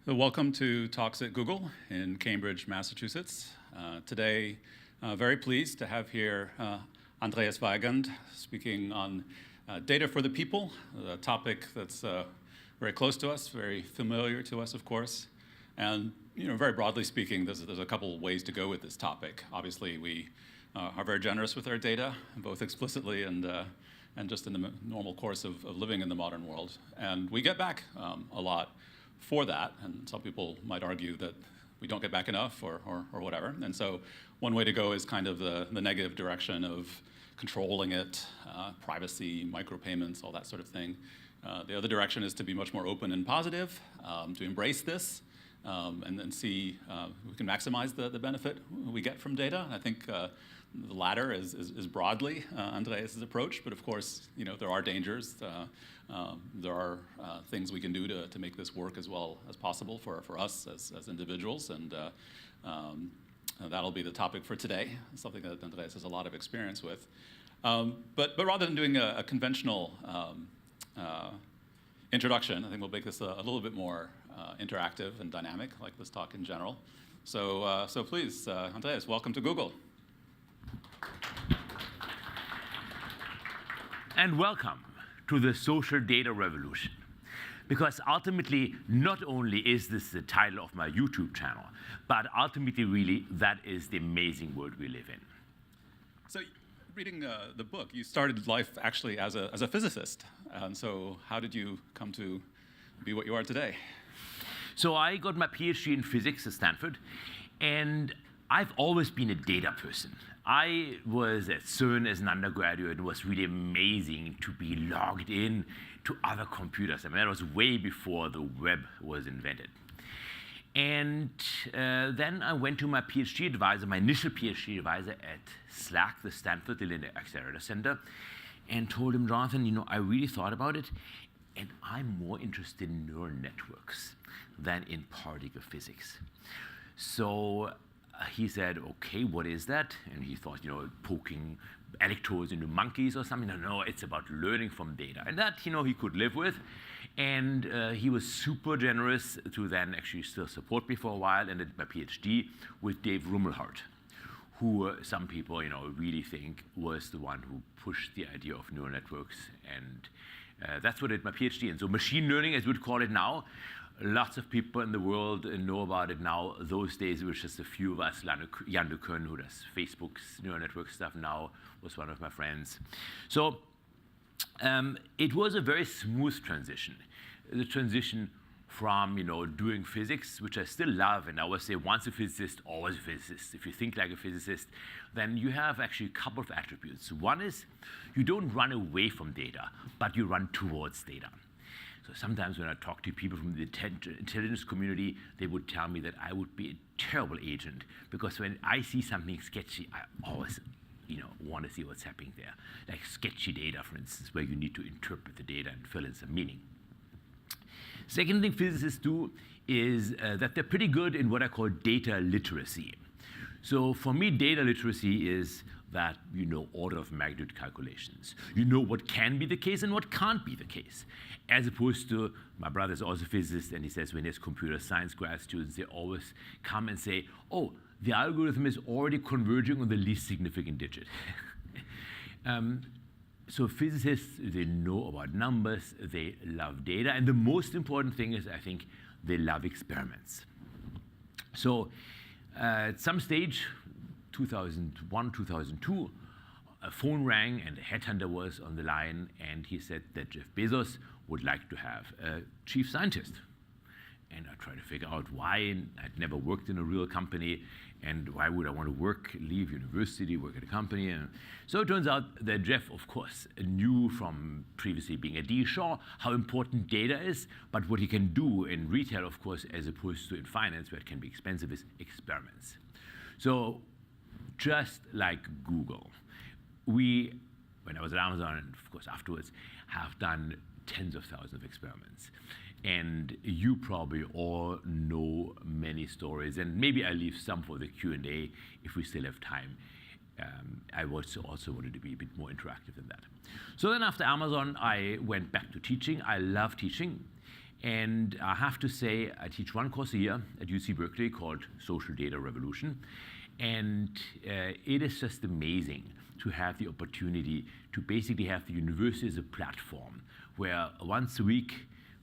So welcome to Talks at Google in Cambridge, Massachusetts. Today, very pleased to have here Andreas Weigend speaking on data for the people, a topic that's very close to us, very familiar to us, of course. And very broadly speaking, there's a couple ways to go with this topic. Obviously, we are very generous with our data, both explicitly and just in the normal course of living in the modern world. And we get back a lot for that, and some people might argue that we don't get back enough or whatever. And so one way to go is kind of the negative direction of controlling it, privacy, micropayments, all that sort of thing. The other direction is to be much more open and positive, to embrace this, and then see we can maximize the benefit we get from data. And I think the latter is broadly Andreas' approach, but of course, there are dangers. There are things we can do to make this work as well as possible for us as individuals, and that'll be the topic for today, something that Andreas has a lot of experience with. But rather than doing a conventional introduction, I think we'll make this a little bit more interactive and dynamic, like this talk in general. So please, Andreas, welcome to Google. And welcome to the social data revolution. Because ultimately, not only is this the title of my YouTube channel, but ultimately, really, that is the amazing world we live in. So reading the book, you started life actually as a physicist. And so how did you come to be what you are today? So I got my PhD in physics at Stanford, and I've always been a data person. I was at CERN as an undergraduate. It was really amazing to be logged in to other computers. I mean, that was way before the web was invented. And then I went to my PhD advisor, my initial PhD advisor at SLAC, the Stanford Linear Accelerator Center, and told him, Jonathan, I really thought about it, and I'm more interested in neural networks than in particle physics. So he said, okay, what is that? And he thought, poking electrodes into monkeys or something. No, it's about learning from data. And that, he could live with. And he was super generous to then actually still support me for a while and did my PhD with Dave Rumelhart, who some people, really think was the one who pushed the idea of neural networks. And that's what I did my PhD in. So machine learning, as we would call it now, lots of people in the world know about it now. Those days, it was just a few of us. Jan LeCun, who does Facebook's neural network stuff now, was one of my friends. So it was a very smooth transition. The transition from doing physics, which I still love, and I always say once a physicist, always a physicist. If you think like a physicist, then you have actually a couple of attributes. One is you don't run away from data, but you run towards data. So sometimes when I talk to people from the intelligence community, they would tell me that I would be a terrible agent, because when I see something sketchy, I always want to see what's happening there. Like sketchy data, for instance, where you need to interpret the data and fill in some meaning. Second thing physicists do is that they're pretty good in what I call data literacy. So for me, data literacy is that order of magnitude calculations. You know what can be the case and what can't be the case. As opposed to, my brother's also a physicist, and he says when his computer science grad students, they always come and say, oh, the algorithm is already converging on the least significant digit. So physicists, they know about numbers, they love data, and the most important thing is, I think, they love experiments. So at some stage, 2001, 2002, a phone rang and a headhunter was on the line, and he said that Jeff Bezos would like to have a chief scientist. And I tried to figure out why. I'd never worked in a real company, and why would I want to leave university, work at a company? And so it turns out that Jeff, of course, knew from previously being at D. Shaw how important data is, but what he can do in retail, of course, as opposed to in finance, where it can be expensive, is experiments. So just like Google, we, when I was at Amazon, and of course afterwards, have done tens of thousands of experiments. And you probably all know many stories, and maybe I leave some for the Q&A if we still have time. I also wanted to be a bit more interactive than that. So then after Amazon, I went back to teaching. I love teaching. And I have to say, I teach one course a year at UC Berkeley called Social Data Revolution. And it is just amazing to have the opportunity to basically have the university as a platform where once a week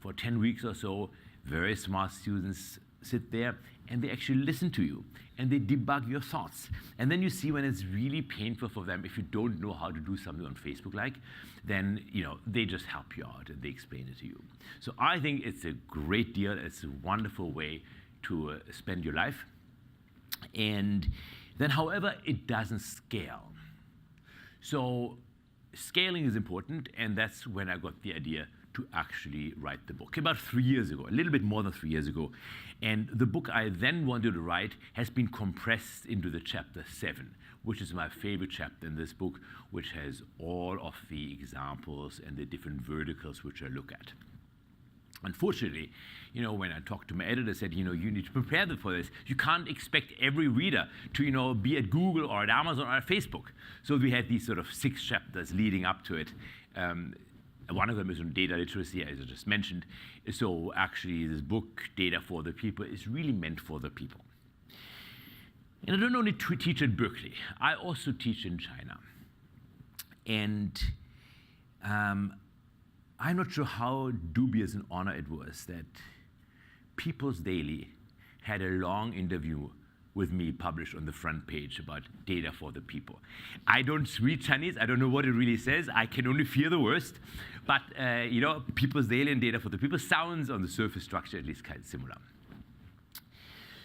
for 10 weeks or so, very smart students sit there and they actually listen to you and they debug your thoughts. And then you see when it's really painful for them, if you don't know how to do something on Facebook then they just help you out and they explain it to you. So I think it's a great deal. It's a wonderful way to spend your life. And then, however, it doesn't scale. So scaling is important, and that's when I got the idea to actually write the book, about 3 years ago, a little bit more than 3 years ago. And the book I then wanted to write has been compressed into the chapter 7, which is my favorite chapter in this book, which has all of the examples and the different verticals which I look at. Unfortunately, when I talked to my editor, I said, you need to prepare them for this. You can't expect every reader to, be at Google or at Amazon or at Facebook. So we had these sort of 6 chapters leading up to it. One of them is on data literacy, as I just mentioned. So actually, this book, Data for the People, is really meant for the people. And I don't only teach at Berkeley. I also teach in China. And I'm not sure how dubious an honor it was that People's Daily had a long interview with me published on the front page about data for the people. I don't read Chinese. I don't know what it really says. I can only fear the worst. But, People's Daily and data for the people sounds on the surface structure at least kind of similar.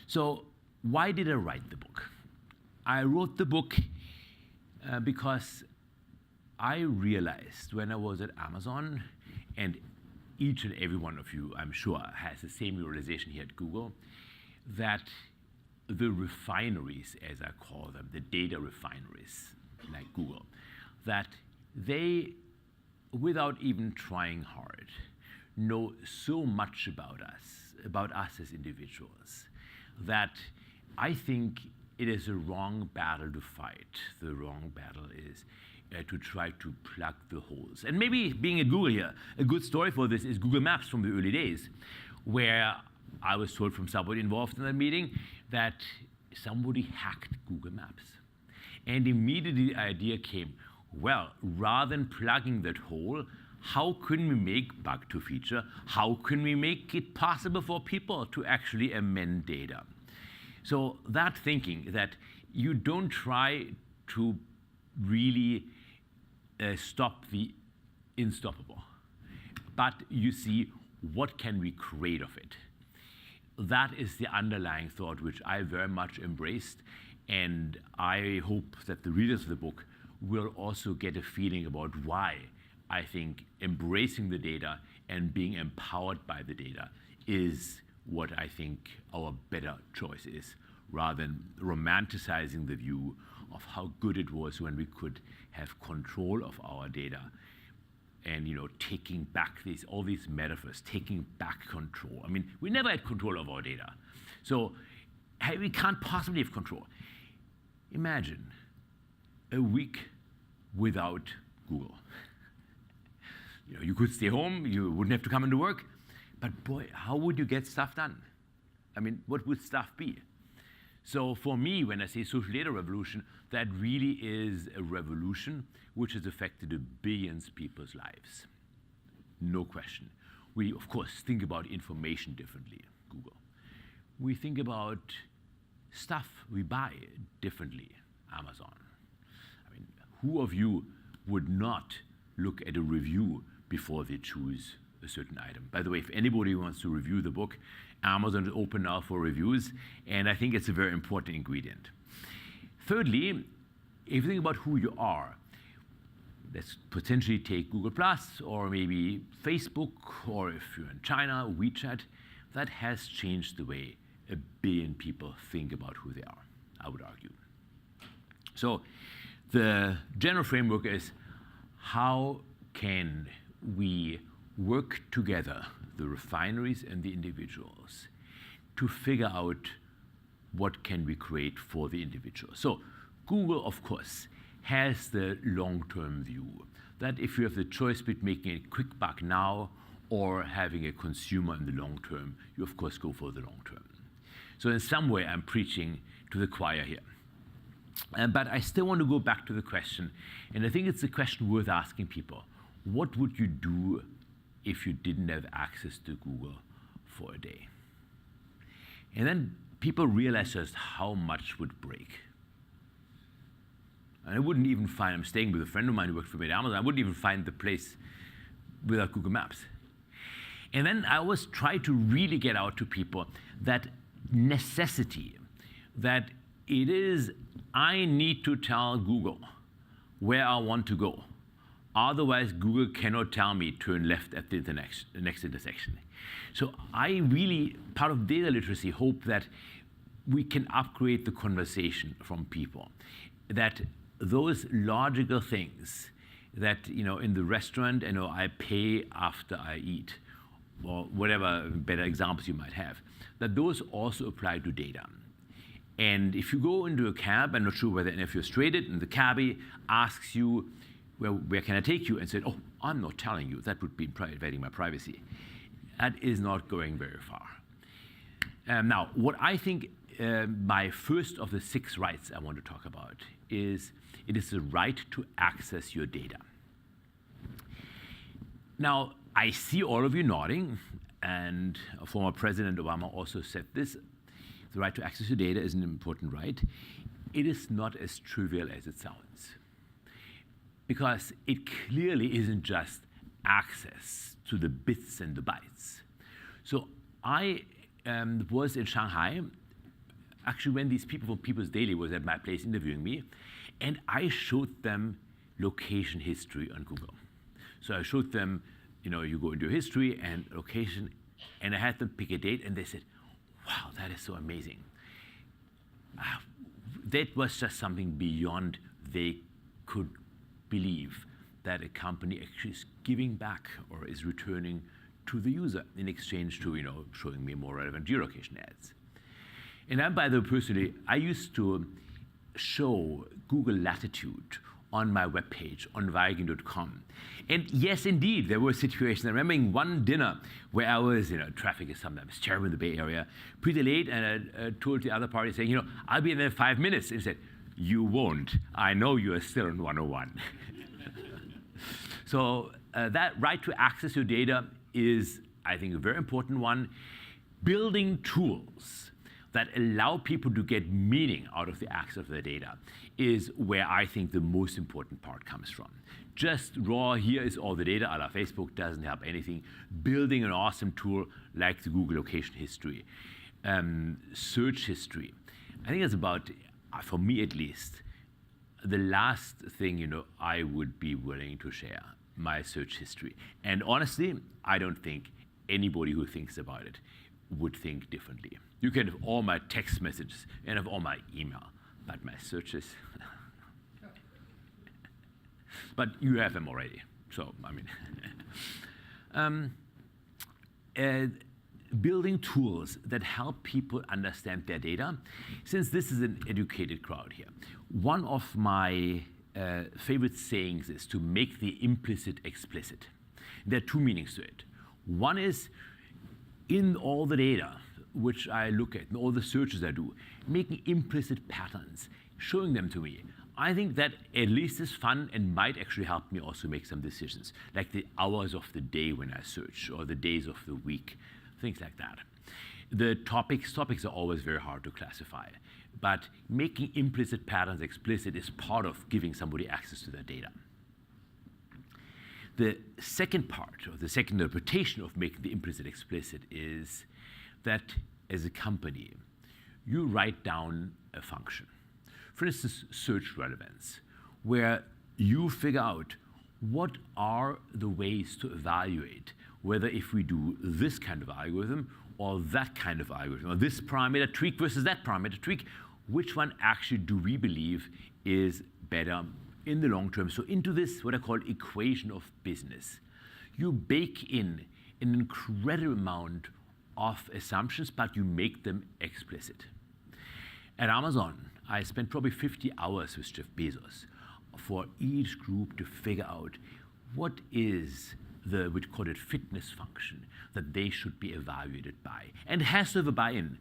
So why did I write the book? I wrote the book because I realized when I was at Amazon, and each and every one of you, I'm sure, has the same realization here at Google, that the refineries, as I call them, the data refineries, like Google, that they, without even trying hard, know so much about us as individuals, that I think it is a wrong battle to fight. The wrong battle is to try to plug the holes. And maybe being at Google here, a good story for this is Google Maps from the early days, where I was told from somebody involved in that meeting that somebody hacked Google Maps. And immediately the idea came, well, rather than plugging that hole, how can we make bug to feature? How can we make it possible for people to actually amend data? So that thinking that you don't try to really stop the unstoppable, but you see what can we create of it. That is the underlying thought which I very much embraced, and I hope that the readers of the book will also get a feeling about why I think embracing the data and being empowered by the data is what I think our better choice is, rather than romanticizing the view of how good it was when we could have control of our data and taking back all these metaphors, taking back control. I mean, we never had control of our data. So we can't possibly have control. Imagine a week without Google. You could stay home, you wouldn't have to come into work, but boy, how would you get stuff done? I mean, what would stuff be? So for me, when I say social data revolution, that really is a revolution which has affected billions of people's lives. No question. We, of course, think about information differently, Google. We think about stuff we buy differently, Amazon. I mean, who of you would not look at a review before they choose a certain item? By the way, if anybody wants to review the book, Amazon is open now for reviews, and I think it's a very important ingredient. Thirdly, if you think about who you are, let's potentially take Google Plus or maybe Facebook, or if you're in China, WeChat, that has changed the way 1 billion people think about who they are, I would argue. So the general framework is, how can we work together, the refineries and the individuals, to figure out what can we create for the individual. So Google, of course, has the long-term view that if you have the choice between making a quick buck now or having a consumer in the long term, you of course go for the long term. So in some way, I'm preaching to the choir here. But I still want to go back to the question, and I think it's a question worth asking people. What would you do if you didn't have access to Google for a day? And then people realize just how much would break. And I wouldn't even find, I'm staying with a friend of mine who worked for me at Amazon, I wouldn't even find the place without Google Maps. And then I always try to really get out to people that necessity, that it is, I need to tell Google where I want to go. Otherwise, Google cannot tell me turn left at the next intersection. So I really, part of data literacy, hope that we can upgrade the conversation from people. That those logical things that, in the restaurant, I pay after I eat, or whatever better examples you might have, that those also apply to data. And if you go into a cab, I'm not sure whether any of you are straighted, and the cabbie asks you, well, where can I take you? And said, oh, I'm not telling you. That would be invading my privacy. That is not going very far. Now, what I think my first of the 6 rights I want to talk about is it is the right to access your data. Now, I see all of you nodding, and former President Obama also said this. The right to access your data is an important right. It is not as trivial as it sounds, because it clearly isn't just access to the bits and the bytes. So I was in Shanghai, actually when these people from People's Daily was at my place interviewing me, and I showed them location history on Google. So I showed them, you go into your history and location, and I had them pick a date, and they said, wow, that is so amazing. That was just something beyond they could believe, that a company actually is giving back or is returning to the user in exchange to, showing me more relevant geolocation ads. And I, by the way, personally, I used to show Google Latitude on my webpage on Weigend.com. And yes, indeed, there were situations. I remember in one dinner where I was, traffic is sometimes terrible in the Bay Area, pretty late, and I told the other party, saying, I'll be in there in 5 minutes. And he said, you won't. I know you are still in 101. So that right to access your data is, I think, a very important one. Building tools that allow people to get meaning out of the access of their data is where I think the most important part comes from. Just raw, here is all the data, a la Facebook, doesn't help anything. Building an awesome tool like the Google location history, search history. I think it's about, for me at least, the last thing I would be willing to share, my search history. And honestly, I don't think anybody who thinks about it would think differently. You can have all my text messages and have all my email, but my searches, but you have them already. So, building tools that help people understand their data, since this is an educated crowd here. One of my favorite sayings is to make the implicit explicit. There are 2 meanings to it. One is, in all the data which I look at, and all the searches I do, making implicit patterns, showing them to me. I think that at least is fun and might actually help me also make some decisions, like the hours of the day when I search, or the days of the week, things like that. The topics are always very hard to classify, but making implicit patterns explicit is part of giving somebody access to their data. The second part, or the second interpretation of making the implicit explicit, is that as a company, you write down a function. For instance, search relevance, where you figure out what are the ways to evaluate whether if we do this kind of algorithm or that kind of algorithm, or this parameter tweak versus that parameter tweak, which one actually do we believe is better in the long term. So into this, what I call equation of business, you bake in an incredible amount of assumptions, but you make them explicit. At Amazon, I spent probably 50 hours with Jeff Bezos for each group to figure out what is we call it fitness function, that they should be evaluated by. And it has to have a buy-in.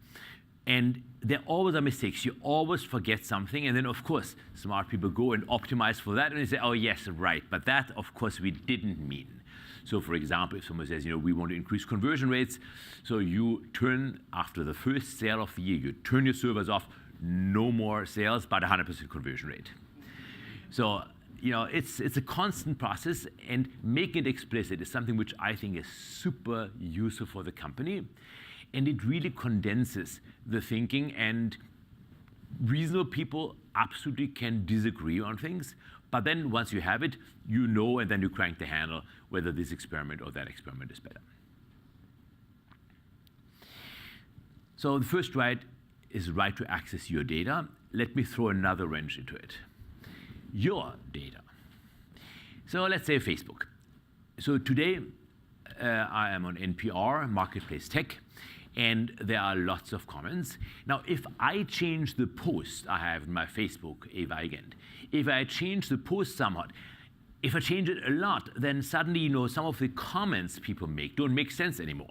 And there always are mistakes. You always forget something. And then, of course, smart people go and optimize for that. And they say, oh, yes, right. But that, of course, we didn't mean. So, for example, if someone says, we want to increase conversion rates, so you turn, after the first sale of the year, you turn your servers off, no more sales, but 100% conversion rate. So, it's a constant process, and making it explicit is something which I think is super useful for the company. And it really condenses the thinking, and reasonable people absolutely can disagree on things. But then once you have it, and then you crank the handle whether this experiment or that experiment is better. So the first right is the right to access your data. Let me throw another wrench into it. Your data. So let's say Facebook. So today, I am on NPR, Marketplace Tech, and there are lots of comments. Now, if I change the post I have in my Facebook, Weigend, if I change the post somewhat, if I change it a lot, then suddenly, some of the comments people make don't make sense anymore.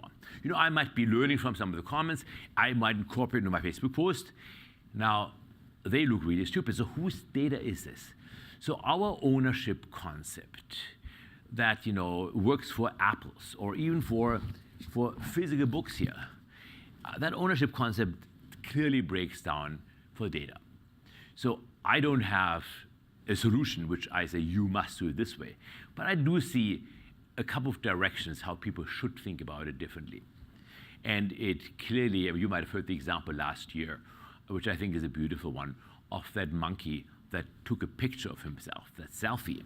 I might be learning from some of the comments. I might incorporate into my Facebook post. Now, they look really stupid. So whose data is this? So our ownership concept that, works for apples or even for physical books here, that ownership concept clearly breaks down for data. So I don't have a solution which I say you must do it this way, but I do see a couple of directions how people should think about it differently. And it clearly, you might have heard the example last year, which I think is a beautiful one, of that monkey that took a picture of himself, that selfie.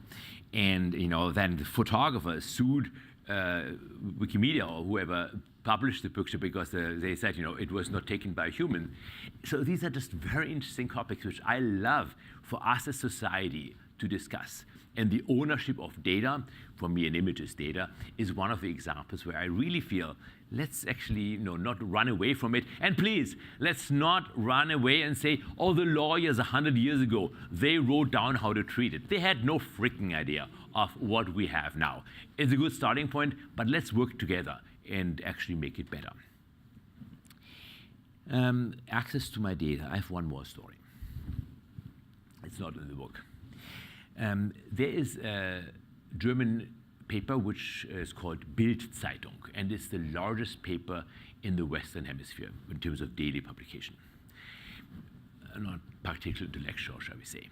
And then the photographer sued Wikimedia or whoever published the picture because they said, it was not taken by a human. So these are just very interesting topics which I love for us as society to discuss. And the ownership of data, for me an images data, is one of the examples where I really feel let's actually not run away from it. And please, let's not run away and say, oh, the lawyers 100 years ago, they wrote down how to treat it. They had no freaking idea of what we have now. It's a good starting point, but let's work together and actually make it better. Access to my data. I have one more story. It's not in the book. There is a German paper which is called Bild-Zeitung, and it's the largest paper in the Western Hemisphere in terms of daily publication. Not particularly intellectual, shall we say.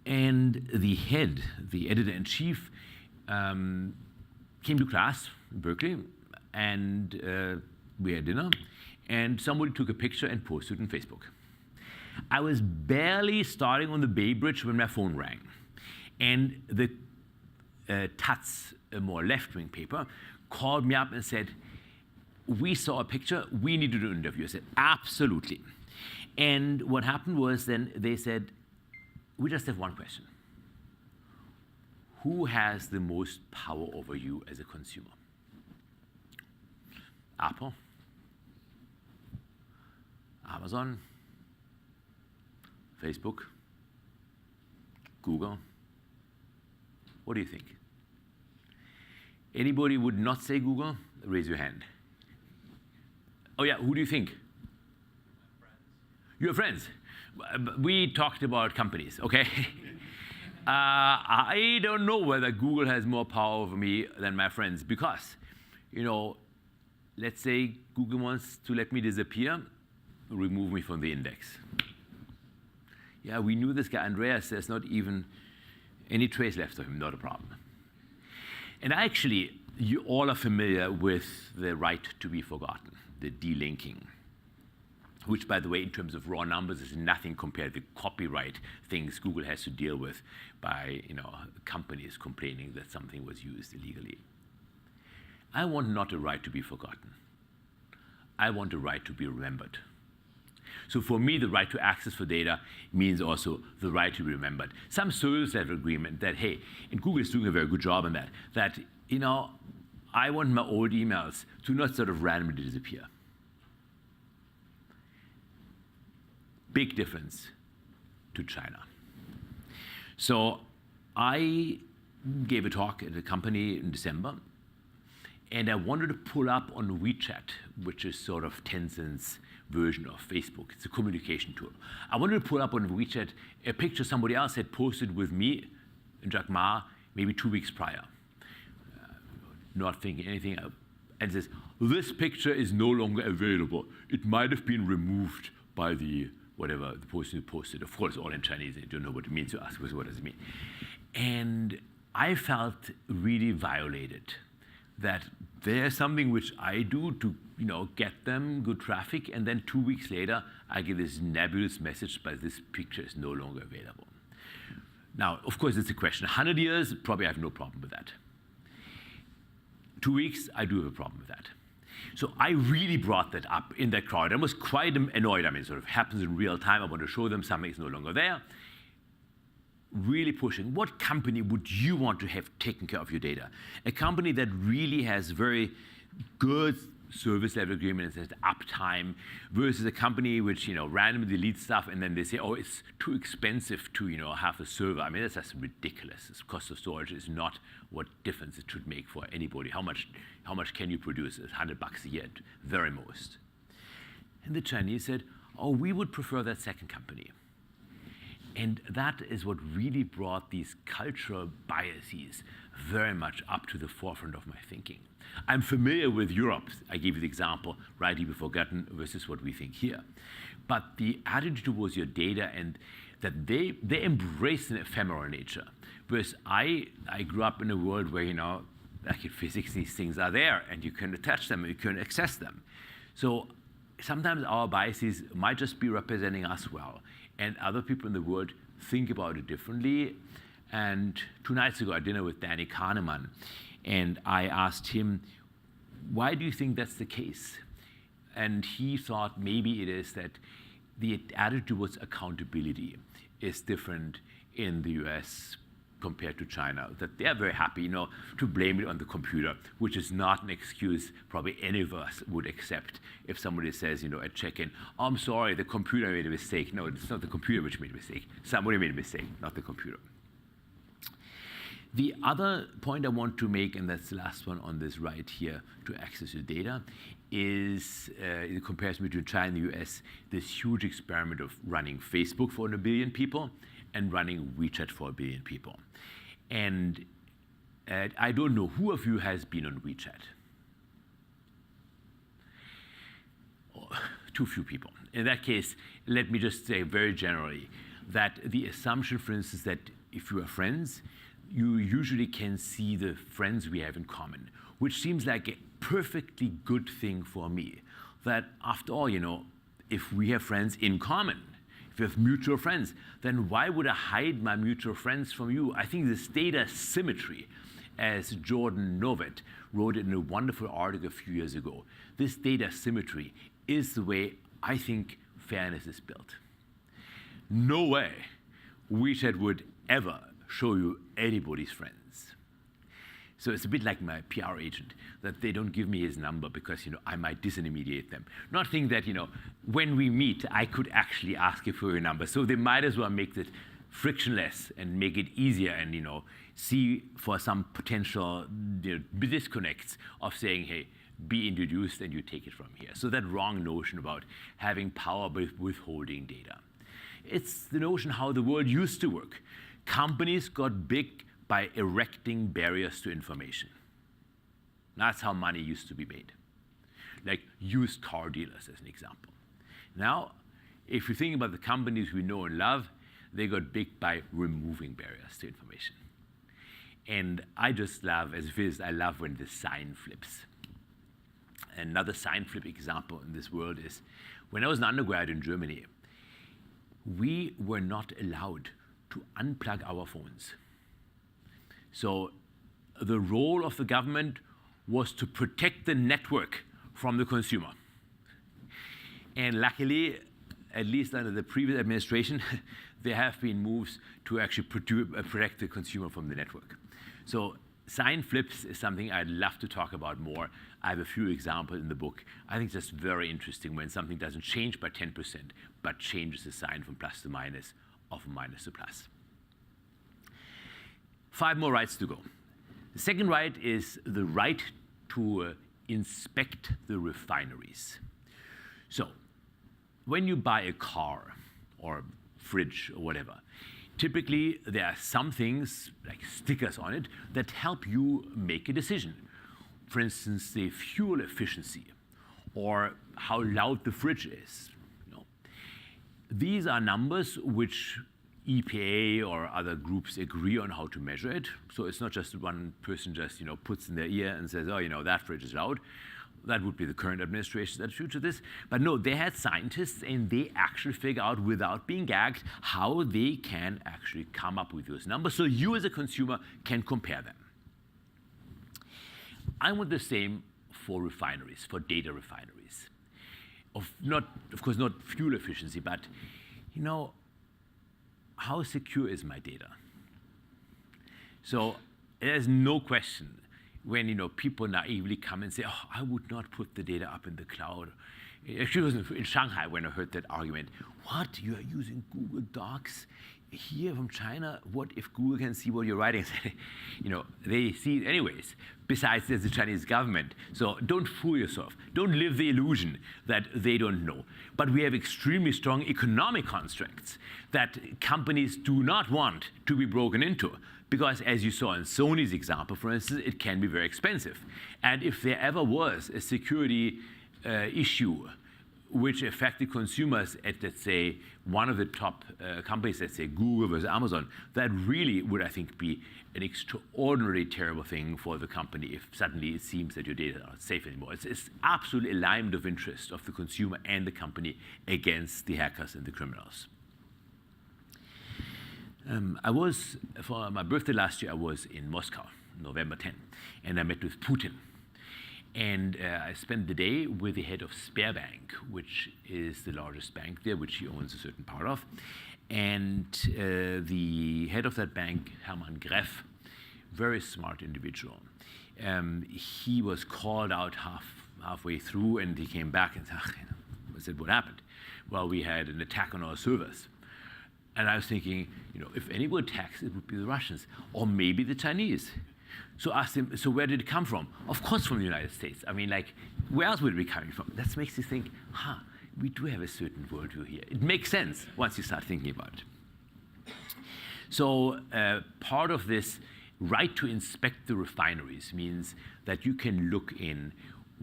And the head, the editor-in-chief, came to class in Berkeley, and we had dinner, and somebody took a picture and posted it on Facebook. I was barely starting on the Bay Bridge when my phone rang. And the Taz, a more left-wing paper, called me up and said, we saw a picture, we need to do an interview. I said, absolutely. And what happened was then they said, we just have one question. Who has the most power over you as a consumer? Apple? Amazon? Facebook? Google? What do you think? Anybody would not say Google? Raise your hand. Oh yeah, who do you think? Your friends. We talked about companies, okay? I don't know whether Google has more power over me than my friends because, let's say Google wants to let me disappear, remove me from the index. Yeah, we knew this guy, Andreas. There's not even any trace left of him, not a problem. And actually, you all are familiar with the right to be forgotten, the delinking, which, by the way, in terms of raw numbers, is nothing compared to the copyright things Google has to deal with by companies complaining that something was used illegally. I want not a right to be forgotten. I want a right to be remembered. So for me, the right to access for data means also the right to be remembered. Some service level agreement that, hey, and Google is doing a very good job on that, I want my old emails to not sort of randomly disappear. Big difference to China. So I gave a talk at a company in December, And I wanted to pull up on WeChat, which is sort of Tencent's version of Facebook. It's a communication tool. I wanted to pull up on WeChat a picture somebody else had posted with me and Jack Ma maybe 2 weeks prior. Not thinking anything. And it says, this picture is no longer available. It might have been removed by the whatever the person who posted. Of course, all in Chinese. They don't know what it means to ask us, what does it mean? And I felt really violated that there's something which I do to get them good traffic, and then 2 weeks later, I get this nebulous message, but this picture is no longer available. Now, of course, it's a question. 100 years, probably I have no problem with that. 2 weeks, I do have a problem with that. So I really brought that up in that crowd. I was quite annoyed. I mean, it sort of happens in real time. I want to show them something is no longer there. Really pushing. What company would you want to have taken care of your data? A company that really has very good service level agreements and uptime versus a company which randomly deletes stuff and then they say, oh, it's too expensive to have a server. I mean, that's just ridiculous. This cost of storage is not what difference it should make for anybody. How much can you produce? It's $100 a year at very most. And the Chinese said, oh, we would prefer that second company. And that is what really brought these cultural biases very much up to the forefront of my thinking. I'm familiar with Europe. I gave you the example, rightly be forgotten versus what we think here. But the attitude towards your data and that they embrace an ephemeral nature. Whereas I grew up in a world where, like in physics, these things are there and you can attach them and you can access them. So sometimes our biases might just be representing us well. And other people in the world think about it differently. And 2 nights ago, I had dinner with Danny Kahneman, and I asked him, why do you think that's the case? And he thought maybe it is that the attitude towards accountability is different in the US compared to China, that they're very happy to blame it on the computer, which is not an excuse probably any of us would accept if somebody says, at check-in, oh, I'm sorry, the computer made a mistake. No, it's not the computer which made a mistake. Somebody made a mistake, not the computer. The other point I want to make, and that's the last one on this right here to access your data, is in comparison between China and the US, this huge experiment of running Facebook for 1 billion people and running WeChat for 1 billion people. And I don't know who of you has been on WeChat. Oh, too few people. In that case, let me just say very generally that the assumption, for instance, that if you are friends, you usually can see the friends we have in common, which seems like a perfectly good thing for me. That after all, if we have friends in common, if we have mutual friends, then why would I hide my mutual friends from you? I think this data symmetry, as Jordan Novet wrote in a wonderful article a few years ago, this data symmetry is the way I think fairness is built. No way WeChat would ever show you anybody's friends. So it's a bit like my PR agent, that they don't give me his number because I might disintermediate them. Not thinking that when we meet, I could actually ask you for your number. So they might as well make it frictionless and make it easier and see for some potential disconnects of saying, hey, be introduced and you take it from here. So that wrong notion about having power with withholding data. It's the notion how the world used to work. Companies got big by erecting barriers to information. That's how money used to be made. Like used car dealers as an example. Now, if you think about the companies we know and love, they got big by removing barriers to information. And I just love, as a physicist, I love when the sign flips. Another sign flip example in this world is when I was an undergrad in Germany, we were not allowed to unplug our phones. So the role of the government was to protect the network from the consumer. And luckily, at least under the previous administration, there have been moves to actually protect the consumer from the network. So sign flips is something I'd love to talk about more. I have a few examples in the book. I think it's just very interesting when something doesn't change by 10%, but changes the sign from plus to minus, or from minus to plus. 5 more rights to go. The second right is the right to inspect the refineries. So when you buy a car or fridge or whatever, typically there are some things like stickers on it that help you make a decision. For instance, the fuel efficiency or how loud the fridge is. These are numbers which EPA or other groups agree on how to measure it. So it's not just one person just puts in their ear and says, oh, that fridge is loud. That would be the current administration's attitude to this. But no, they had scientists and they actually figure out without being gagged how they can actually come up with those numbers so you as a consumer can compare them. I want the same for refineries, for data refineries. Of course, not fuel efficiency, but how secure is my data? So there's no question when people naively come and say, oh, I would not put the data up in the cloud. Actually, it was in Shanghai when I heard that argument. What, you are using Google Docs here from China? What if Google can see what you're writing? They see it anyways. Besides, there's the Chinese government. So don't fool yourself. Don't live the illusion that they don't know. But we have extremely strong economic constructs that companies do not want to be broken into. Because as you saw in Sony's example, for instance, it can be very expensive. And if there ever was a security issue which affected consumers at, let's say, one of the top companies, let's say Google versus Amazon, that really would, I think, be an extraordinarily terrible thing for the company if suddenly it seems that your data are not safe anymore. It's absolute alignment of interest of the consumer and the company against the hackers and the criminals. For my birthday last year, I was in Moscow, November 10, and I met with Putin. And I spent the day with the head of Sberbank, which is the largest bank there, which he owns a certain part of. And the head of that bank, Hermann Greff, very smart individual. He was called out halfway through, and he came back and said, what happened? Well, we had an attack on our servers. And I was thinking, if anyone attacks, it would be the Russians, or maybe the Chinese. So I asked him, so where did it come from? Of course from the United States. I mean, where else would it be coming from? That makes you think, we do have a certain worldview here. It makes sense once you start thinking about it. So part of this right to inspect the refineries means that you can look in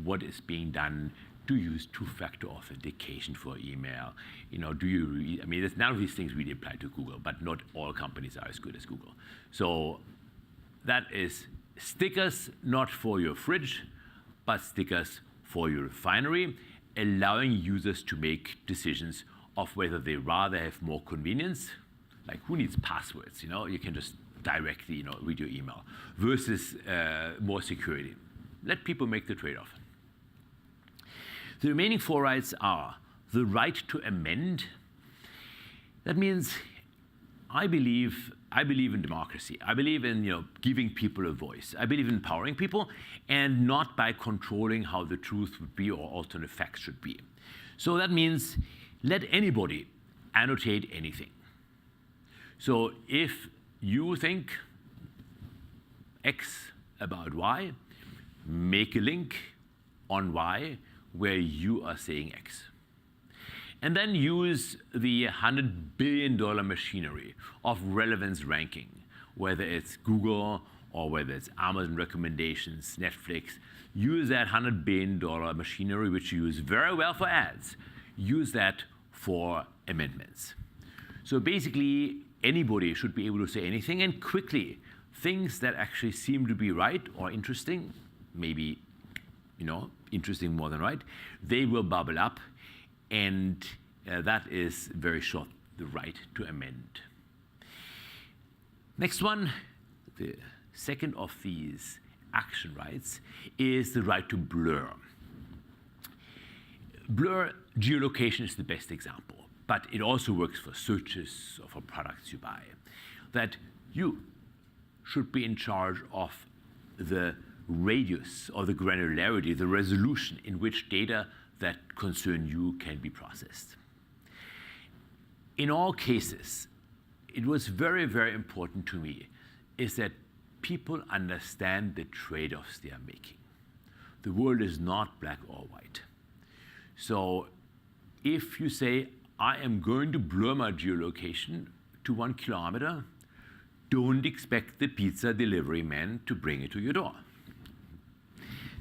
what is being done to use two-factor authentication for email. There's none of these things really apply to Google, but not all companies are as good as Google. So that is stickers not for your fridge, but stickers for your refinery, allowing users to make decisions of whether they rather have more convenience, like who needs passwords? You can just directly read your email, versus more security. Let people make the trade-off. The remaining 4 rights are the right to amend. That means I believe in democracy. I believe in giving people a voice. I believe in empowering people, and not by controlling how the truth would be or alternate facts should be. So that means let anybody annotate anything. So if you think X about Y, make a link on Y where you are saying X. And then use the $100 billion machinery of relevance ranking, whether it's Google or whether it's Amazon recommendations, Netflix. Use that $100 billion machinery, which you use very well for ads. Use that for amendments. So basically, anybody should be able to say anything, and quickly, things that actually seem to be right or interesting, maybe interesting more than right, they will bubble up, and that is very short, the right to amend. Next one, the second of these action rights, is the right to blur. Blur geolocation is the best example, but it also works for searches or for products you buy. That you should be in charge of the radius or the granularity, the resolution in which data that concern you can be processed. In all cases, it was very, very important to me is that people understand the trade-offs they are making. The world is not black or white. So if you say, I am going to blur my geolocation to 1 kilometer, don't expect the pizza delivery man to bring it to your door.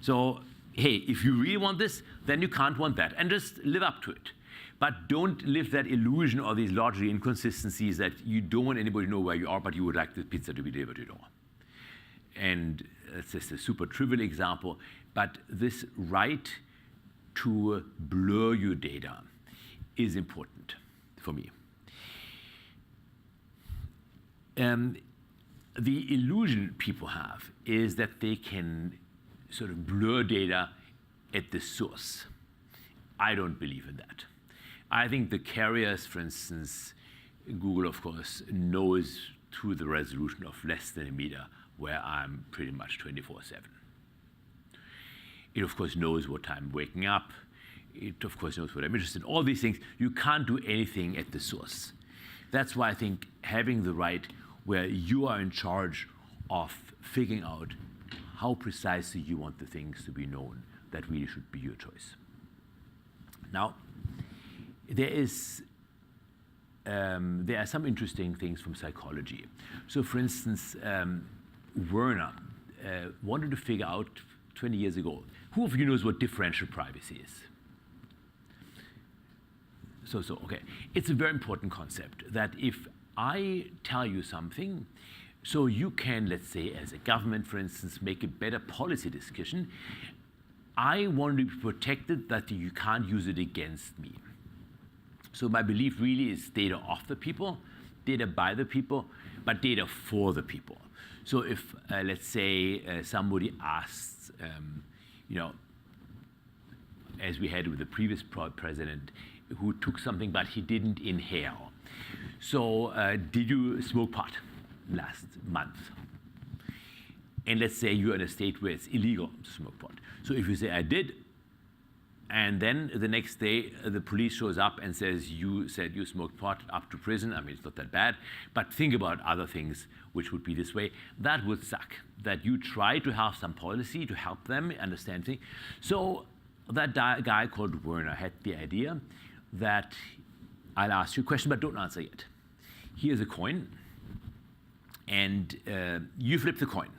So, hey, if you really want this, then you can't want that, and just live up to it. But don't live that illusion or these logical inconsistencies that you don't want anybody to know where you are, but you would like the pizza to be delivered to your door. And it's just a super trivial example, but this right to blur your data is important for me. The illusion people have is that they can sort of blur data at the source. I don't believe in that. I think the carriers, for instance, Google, of course, knows through the resolution of less than a meter where I'm pretty much 24/7. It, of course, knows what I'm waking up. It, of course, knows what I'm interested in. All these things, you can't do anything at the source. That's why I think having the right where you are in charge of figuring out how precisely you want the things to be known, that really should be your choice. Now, there are some interesting things from psychology. So, for instance, Werner wanted to figure out 20 years ago, who of you knows what differential privacy is? Okay. It's a very important concept that if I tell you something, so you can, let's say, as a government, for instance, make a better policy decision, I want to be protected that you can't use it against me. So my belief really is data of the people, data by the people, but data for the people. So if, let's say, somebody asks, as we had with the previous president, who took something but he didn't inhale. So did you smoke pot last month? And let's say you're in a state where it's illegal to smoke pot. So if you say, I did, and then the next day the police shows up and says, you said you smoked pot, up to prison. I mean, it's not that bad. But think about other things which would be this way. That would suck, that you try to have some policy to help them understand things. So that guy called Werner had the idea that I'll ask you a question, but don't answer yet. Here's a coin, and you flip the coin.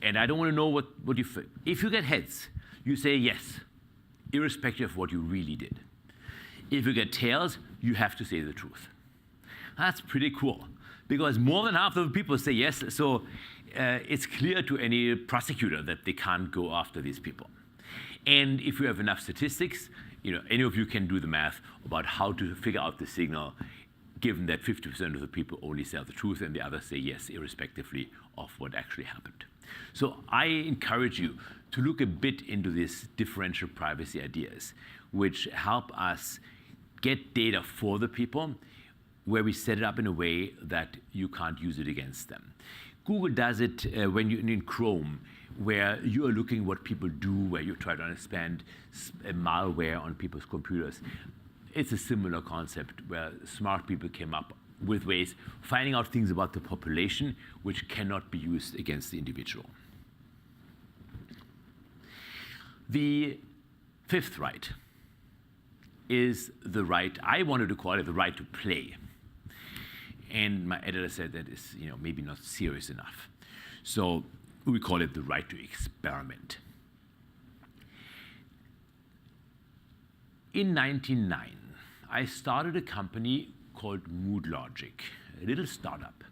And I don't want to know what you flip. If you get heads, you say yes, irrespective of what you really did. If you get tails, you have to say the truth. That's pretty cool, because more than half of the people say yes, so it's clear to any prosecutor that they can't go after these people. And if you have enough statistics, any of you can do the math about how to figure out the signal, given that 50% of the people only say the truth and the others say yes, irrespectively of what actually happened. So I encourage you to look a bit into these differential privacy ideas, which help us get data for the people, where we set it up in a way that you can't use it against them. Google does it when you're in Chrome, where you are looking what people do, where you try to understand malware on people's computers. It's a similar concept where smart people came up with ways finding out things about the population which cannot be used against the individual. The fifth right is the right, I wanted to call it the right to play. And my editor said that is maybe not serious enough. So we call it the right to experiment. In 1999, I started a company called Mood Logic, a little startup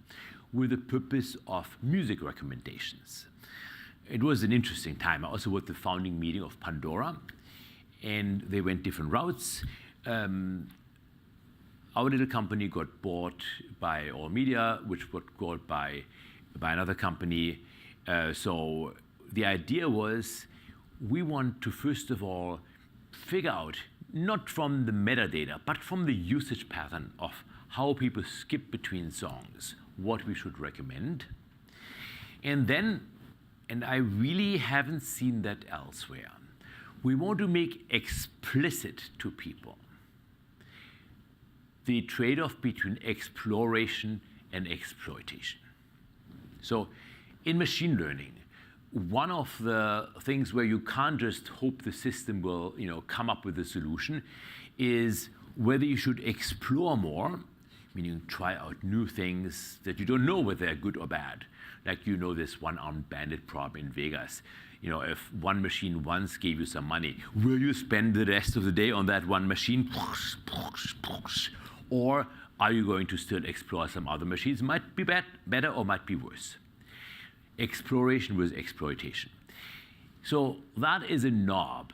with the purpose of music recommendations. It was an interesting time. I also was at the founding meeting of Pandora, and they went different routes. Our little company got bought by All Media, which got bought by another company. So the idea was we want to, first of all, figure out, not from the metadata, but from the usage pattern of how people skip between songs, what we should recommend. And then, and I really haven't seen that elsewhere, we want to make explicit to people the trade-off between exploration and exploitation. So in machine learning, one of the things where you can't just hope the system will, come up with a solution is whether you should explore more, meaning try out new things that you don't know whether they're good or bad. Like this one-armed bandit problem in Vegas. If one machine once gave you some money, will you spend the rest of the day on that one machine? Or are you going to still explore some other machines? Might be better or might be worse. Exploration was exploitation. So that is a knob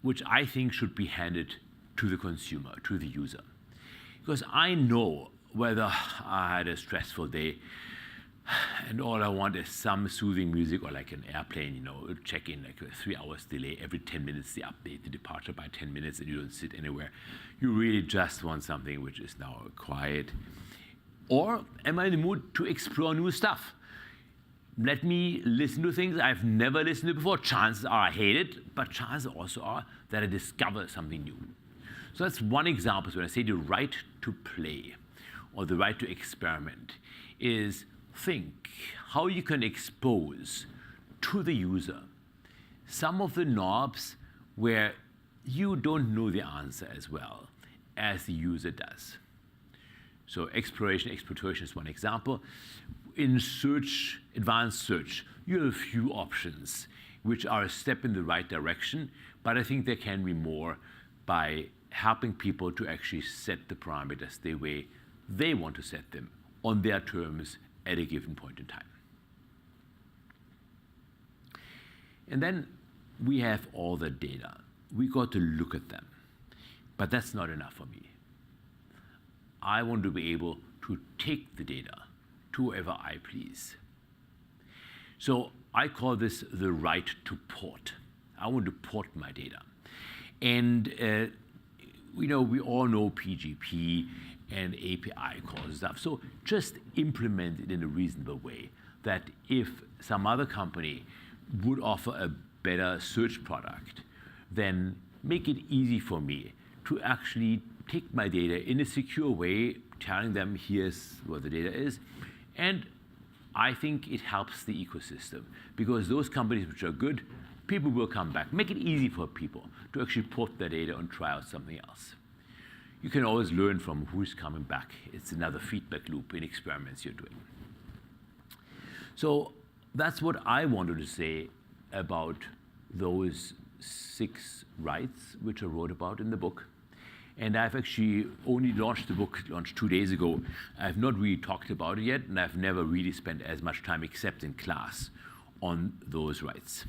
which I think should be handed to the consumer, to the user. Because I know whether I had a stressful day and all I want is some soothing music, or like an airplane, check in like a 3 hours delay, every 10 minutes they update the departure by 10 minutes and you don't sit anywhere. You really just want something which is now quiet. Or am I in the mood to explore new stuff? Let me listen to things I've never listened to before. Chances are I hate it, but chances also are that I discover something new. So that's one example. So when I say the right to play or the right to experiment is think how you can expose to the user some of the knobs where you don't know the answer as well as the user does. So exploration, exploitation is one example. In search, advanced search, you have a few options which are a step in the right direction, but I think there can be more by helping people to actually set the parameters the way they want to set them on their terms at a given point in time. And then we have all the data. We got to look at them, but that's not enough for me. I want to be able to take the data to whoever I please. So I call this the right to port. I want to port my data. And we all know PGP and API calls and stuff. So just implement it in a reasonable way that if some other company would offer a better search product, then make it easy for me to actually take my data in a secure way, telling them here's what the data is. And I think it helps the ecosystem because those companies which are good, people will come back. Make it easy for people to actually port their data and try out something else. You can always learn from who's coming back. It's another feedback loop in experiments you're doing. So that's what I wanted to say about those 6 rights which I wrote about in the book. And I've actually only launched the book, launched 2 days ago. I've not really talked about it yet, and I've never really spent as much time except in class on those rights.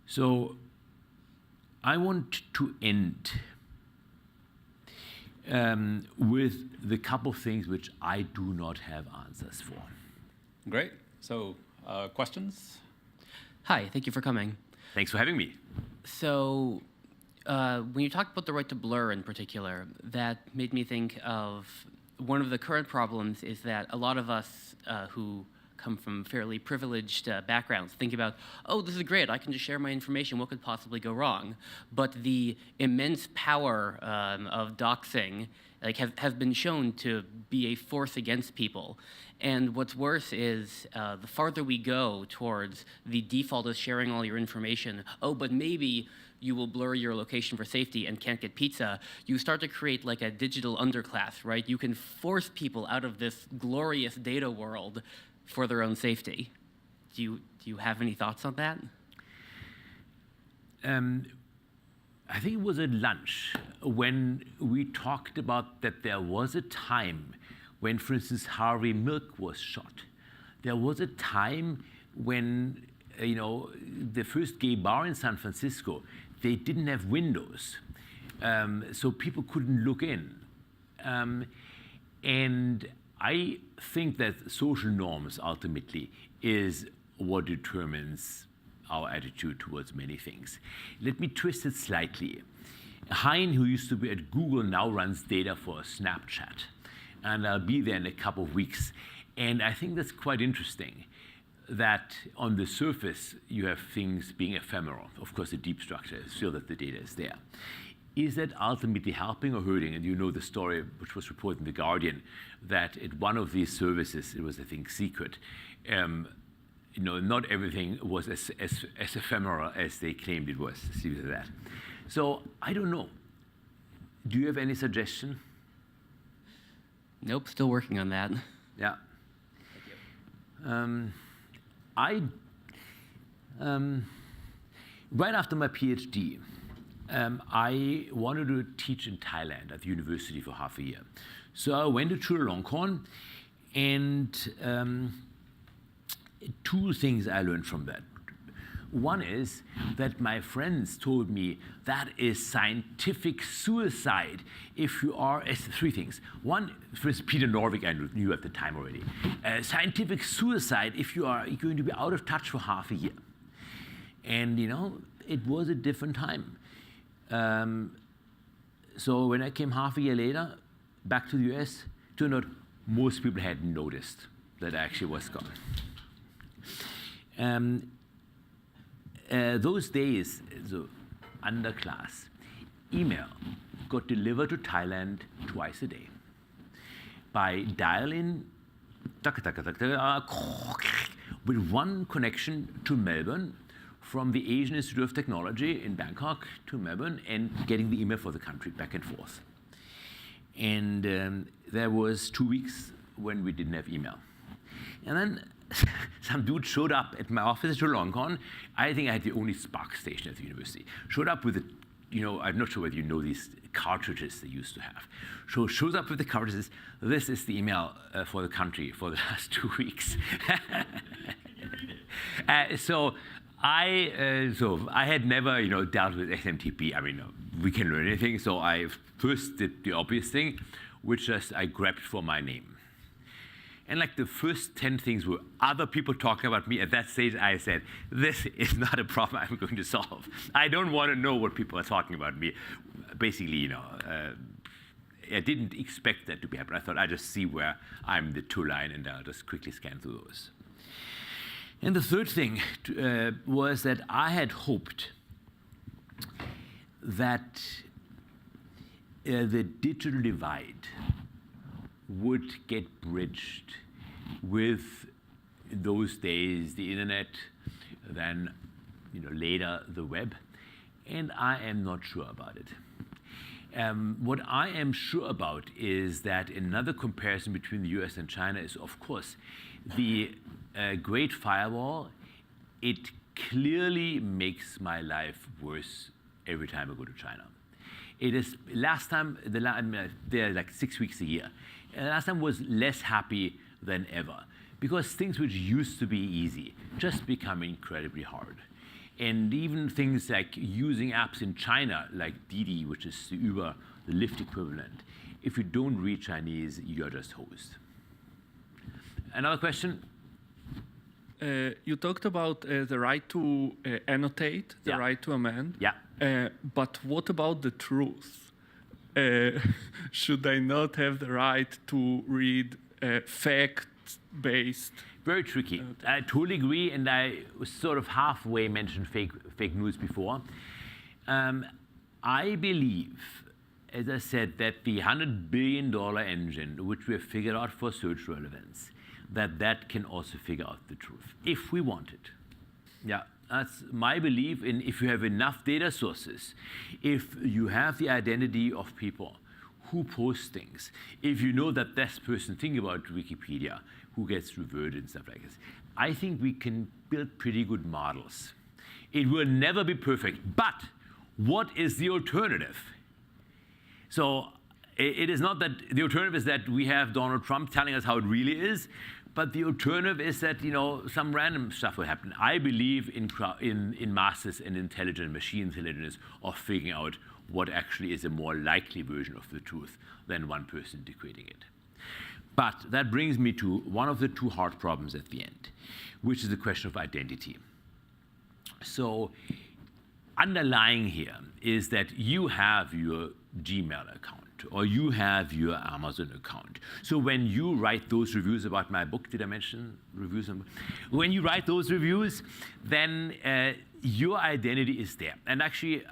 So I want to end with the couple of things which I do not have answers for. Great. So questions? Hi, thank you for coming. Thanks for having me. So when you talked about the right to blur in particular, that made me think of one of the current problems is that a lot of us who come from fairly privileged backgrounds think about, oh, this is great, I can just share my information, what could possibly go wrong? But the immense power of doxing has been shown to be a force against people. And what's worse is the farther we go towards the default is sharing all your information, oh, but maybe you will blur your location for safety and can't get pizza, you start to create like a digital underclass, right? You can force people out of this glorious data world for their own safety. Do you have any thoughts on that? I think it was at lunch when we talked about that there was a time when, for instance, Harvey Milk was shot. There was a time when, the first gay bar in San Francisco, they didn't have windows, so people couldn't look in. And I think that social norms ultimately is what determines our attitude towards many things. Let me twist it slightly. Hein, who used to be at Google, now runs data for Snapchat. And I'll be there in a couple of weeks. And I think that's quite interesting that on the surface, you have things being ephemeral. Of course, the deep structure is still that the data is there. Is that ultimately helping or hurting? And you know the story, which was reported in The Guardian, that at one of these services, it was, I think, secret, not everything was as ephemeral as they claimed it was. See that. So I don't know. Do you have any suggestion? Nope, still working on that. Yeah. Right after my PhD, I wanted to teach in Thailand at the university for half a year. So I went to Chulalongkorn, and two things I learned from that. One is that my friends told me that is scientific suicide if you are, three things. One, first Peter Norvig I knew at the time already. Scientific suicide if you are going to be out of touch for half a year. And it was a different time. So when I came half a year later, back to the US, turned out most people hadn't noticed that I actually was gone. Those days, so underclass, email got delivered to Thailand twice a day by dial-in with one connection to Melbourne from the Asian Institute of Technology in Bangkok to Melbourne and getting the email for the country back and forth. And there was 2 weeks when we didn't have email. And then some dude showed up at my office at Chulalongkorn. I think I had the only Spark station at the university. Showed up with I'm not sure whether you know these cartridges they used to have. So shows up with the cartridges. This is the email for the country for the last 2 weeks. So I had never dealt with SMTP. I mean, we can learn anything. So I first did the obvious thing, which is I grabbed for my name. And like the first 10 things were other people talking about me. At that stage, I said, this is not a problem I'm going to solve. I don't want to know what people are talking about me. Basically, I didn't expect that to be happening. I thought I'd just see where I'm the two line, and I'll just quickly scan through those. And the third thing was that I had hoped that the digital divide would get bridged with those days the internet, then later the web, and I am not sure about it. What I am sure about is that another comparison between the US and China is, of course, the Great Firewall. It clearly makes my life worse every time I go to China. It is last time, they're like 6 weeks a year. Last time was less happy than ever because things which used to be easy just become incredibly hard. And even things like using apps in China, like Didi, which is the Uber, the Lyft equivalent, if you don't read Chinese, you're just hosed. Another question? You talked about the right to annotate, the right to amend. Yeah. But what about the truth? Should I not have the right to read fact-based? Very tricky. I totally agree, and I was sort of halfway mentioned fake news before. I believe, as I said, that the $100 billion engine, which we have figured out for search relevance, that can also figure out the truth, if we want it. Yeah. That's my belief in if you have enough data sources, if you have the identity of people who post things, if you know that this person, think about Wikipedia, who gets reverted and stuff like this, I think we can build pretty good models. It will never be perfect, but what is the alternative? So it is not that the alternative is that we have Donald Trump telling us how it really is, but the alternative is that some random stuff will happen. I believe in masses and intelligent machine intelligence of figuring out what actually is a more likely version of the truth than one person dictating it. But that brings me to one of the two hard problems at the end, which is the question of identity. So underlying here is that you have your Gmail account or you have your Amazon account. So when you write those reviews about my book, did I mention reviews? When you write those reviews, then your identity is there. And actually,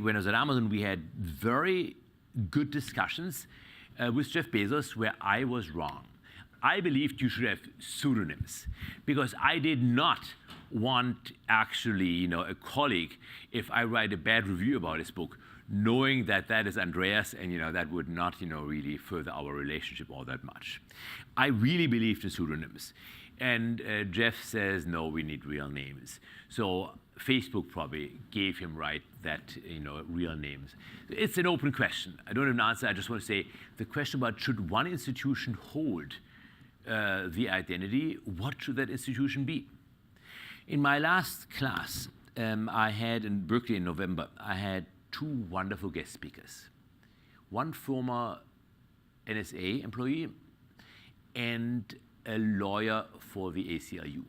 when I was at Amazon, we had very good discussions with Jeff Bezos where I was wrong. I believed you should have pseudonyms because I did not want actually, a colleague, if I write a bad review about his book, knowing that that is Andreas, and that would not, really further our relationship all that much. I really believed in pseudonyms. And Jeff says, no, we need real names. So Facebook probably gave him that, real names. It's an open question. I don't have an answer. I just want to say the question about should one institution hold the identity, what should that institution be? In my last class, I had in Berkeley in November, I had 2 wonderful guest speakers. One former NSA employee and a lawyer for the ACLU.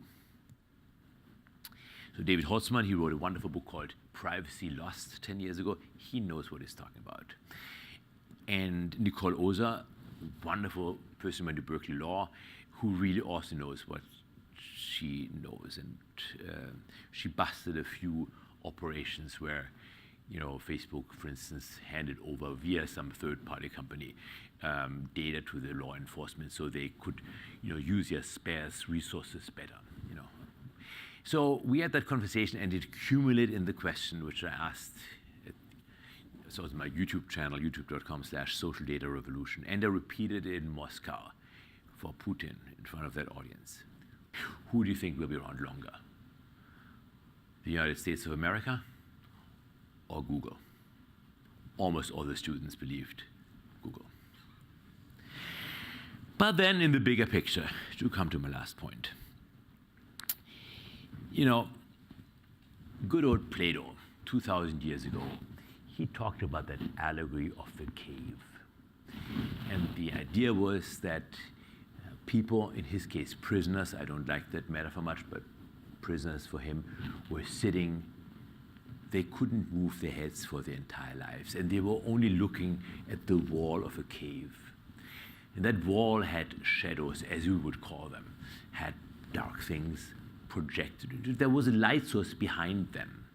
So David Holtzman, he wrote a wonderful book called Privacy Lost 10 years ago. He knows what he's talking about. And Nicole Oza, wonderful person who went to Berkeley Law, who really also knows what she knows. And she busted a few operations where Facebook, for instance, handed over via some third-party company data to the law enforcement so they could, use their sparse resources better, So we had that conversation, and it accumulated in the question which I asked. So it's my YouTube channel, youtube.com/social data revolution, and I repeated it in Moscow for Putin in front of that audience. Who do you think will be around longer? The United States of America or Google? Almost all the students believed Google. But then in the bigger picture, to come to my last point, good old Plato, 2,000 years ago, he talked about that allegory of the cave. And the idea was that people, in his case prisoners, I don't like that metaphor much, but prisoners for him, were sitting. They couldn't move their heads for their entire lives, and they were only looking at the wall of a cave. And that wall had shadows, as you would call them, had dark things projected. There was a light source behind them,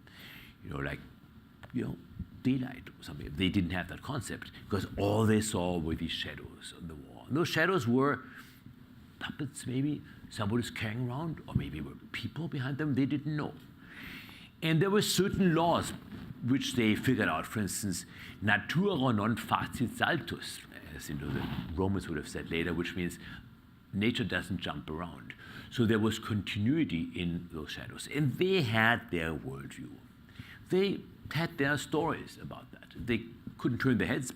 daylight or something. They didn't have that concept because all they saw were these shadows on the wall. And those shadows were puppets, maybe somebody's carrying around, or maybe were people behind them. They didn't know. And there were certain laws which they figured out. For instance, natura non facit saltus, as the Romans would have said later, which means nature doesn't jump around. So there was continuity in those shadows. And they had their worldview. They had their stories about that. They couldn't turn their heads,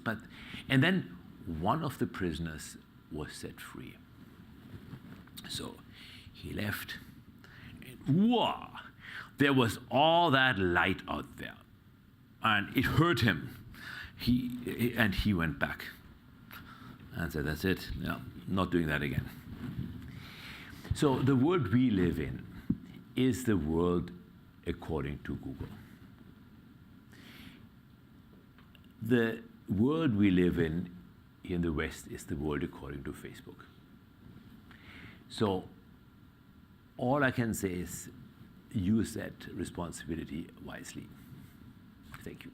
and then one of the prisoners was set free. So he left, and whoa! There was all that light out there, and it hurt him. He went back and said, "That's it. No, not doing that again." So the world we live in is the world according to Google. The world we live in the West is the world according to Facebook. So all I can say is use that responsibility wisely. Thank you.